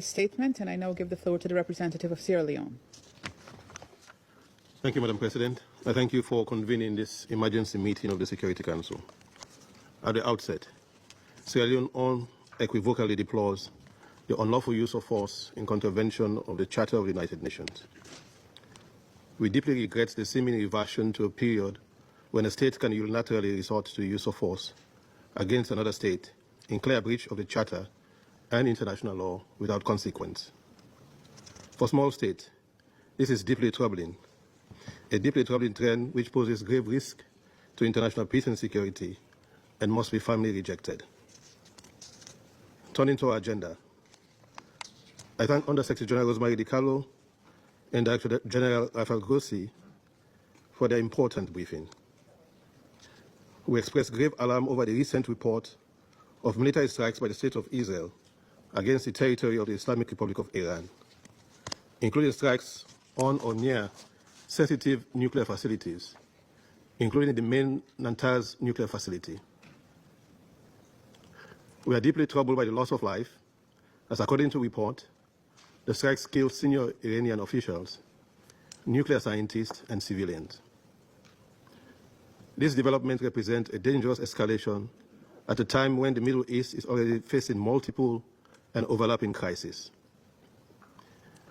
Statement, and I now give the floor to the representative of Sierra Leone. Thank you, Madam President. I thank you for convening this emergency meeting of the Security Council. At the outset, Sierra Leone unequivocally deplores the unlawful use of force in contravention of the Charter of the United Nations. We deeply regret the seeming reversion to a period when a state can unilaterally resort to the use of force against another state in clear breach of the Charter and international law without consequence. For small states, this is deeply troubling, a deeply troubling trend which poses grave risk to international peace and security and must be firmly rejected. Turning to our agenda, I thank Under-Secretary General Rosemary DiCarlo and Director General Rafael Grossi for their important briefing. We express grave alarm over the recent report of military strikes by the State of Israel against the territory of the Islamic Republic of Iran, including strikes on or near sensitive nuclear facilities, including the main Natanz nuclear facility. We are deeply troubled by the loss of life, as according to report, the strikes killed senior Iranian officials, nuclear scientists, and civilians. This development represents a dangerous escalation at a time when the Middle East is already facing multiple and overlapping crises.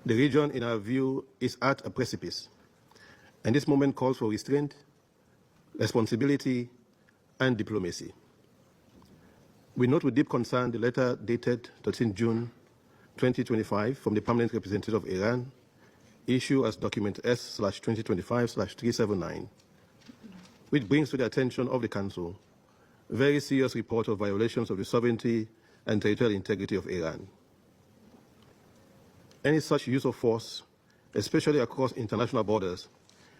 The region, in our view, is at a precipice, and this moment calls for restraint, responsibility, and diplomacy. We note with deep concern the letter dated 13 June 2025 from the Permanent Representative of Iran, issued as document S/2025/379, which brings to the attention of the Council very serious report of violations of the sovereignty and territorial integrity of Iran. Any such use of force, especially across international borders,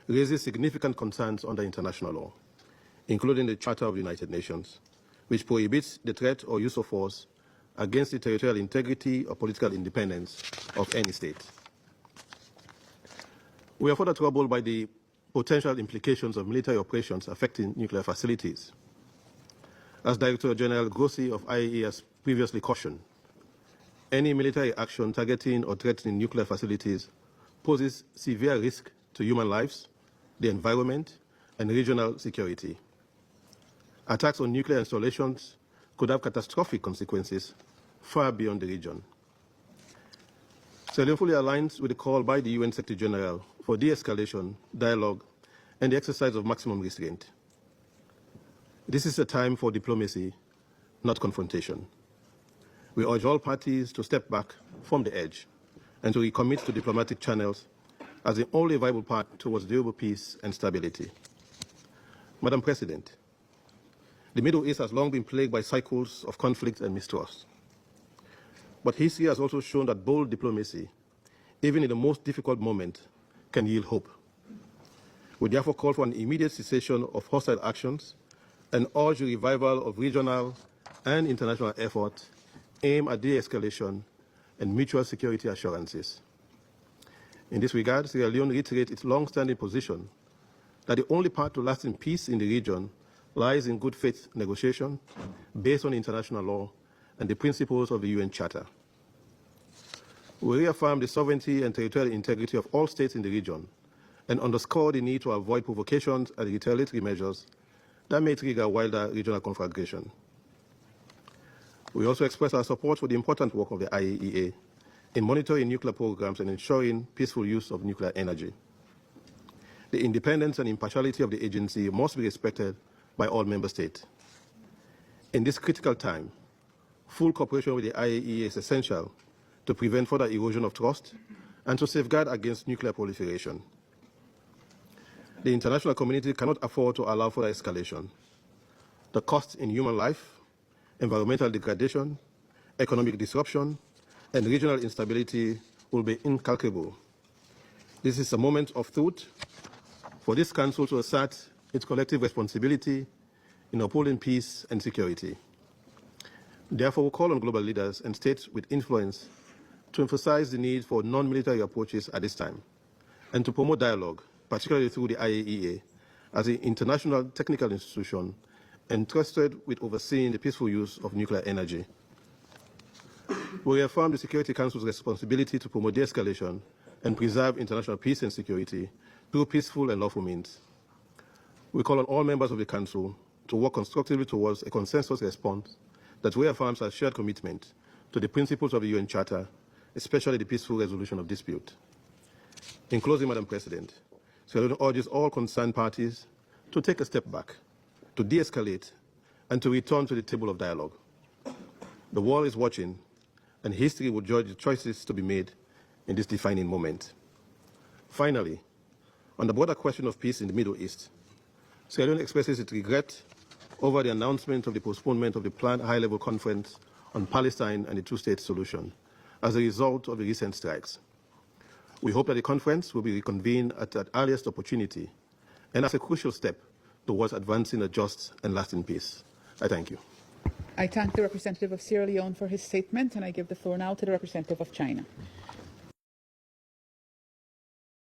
raises significant concerns under international law, including the Charter of the United Nations, which prohibits the threat or use of force against the territorial integrity or political independence of any state. We are further troubled by the potential implications of military operations affecting nuclear facilities. As Director General Grossi of IAEA has previously cautioned, any military action targeting or threatening nuclear facilities poses severe risk to human lives, the environment, and regional security. Attacks on nuclear installations could have catastrophic consequences far beyond the region. Sierra Leone fully aligns with the call by the UN Secretary General for de-escalation, dialogue, and the exercise of maximum restraint. This is a time for diplomacy, not confrontation. We urge all parties to step back from the edge and to recommit to diplomatic channels as the only viable path towards durable peace and stability. Madam President, the Middle East has long been plagued by cycles of conflict and mistrust. But history has also shown that bold diplomacy, even in the most difficult moment, can yield hope. We therefore call for an immediate cessation of hostile actions and urge the revival of regional and international efforts aimed at de-escalation and mutual security assurances. In this regard, Sierra Leone reiterates its long-standing position that the only path to lasting peace in the region lies in good faith negotiation based on international law and the principles of the UN Charter. We reaffirm the sovereignty and territorial integrity of all states in the region and underscore the need to avoid provocations and retaliatory measures that may trigger wider regional conflagration. We also express our support for the important work of the IAEA in monitoring nuclear programs and ensuring peaceful use of nuclear energy. The independence and impartiality of the agency must be respected by all member states. In this critical time, full cooperation with the IAEA is essential to prevent further erosion of trust and to safeguard against nuclear proliferation. The international community cannot afford to allow further escalation. The cost in human life, environmental degradation, economic disruption, and regional instability will be incalculable. This is a moment of truth for this Council to assert its collective responsibility in upholding peace and security. Therefore, we call on global leaders and states with influence to emphasize the need for non-military approaches at this time and to promote dialogue, particularly through the IAEA, as an international technical institution entrusted with overseeing the peaceful use of nuclear energy. We reaffirm the Security Council's responsibility to promote de-escalation and preserve international peace and security through peaceful and lawful means. We call on all members of the Council to work constructively towards a consensus response that reaffirms our shared commitment to the principles of the UN Charter, especially the peaceful resolution of dispute. In closing, Madam President, Sierra Leone urges all concerned parties to take a step back, to de-escalate, and to return to the table of dialogue. The world is watching, and history will judge the choices to be made in this defining moment. Finally, on the broader question of peace in the Middle East, Sierra Leone expresses its regret over the announcement of the postponement of the planned high-level conference on Palestine and the two-state solution as a result of the recent strikes. We hope that the conference will be reconvened at the earliest opportunity and as a crucial step towards advancing a just and lasting peace. I thank you. I thank the representative of Sierra Leone for his statement, and I give the floor now to the representative of China.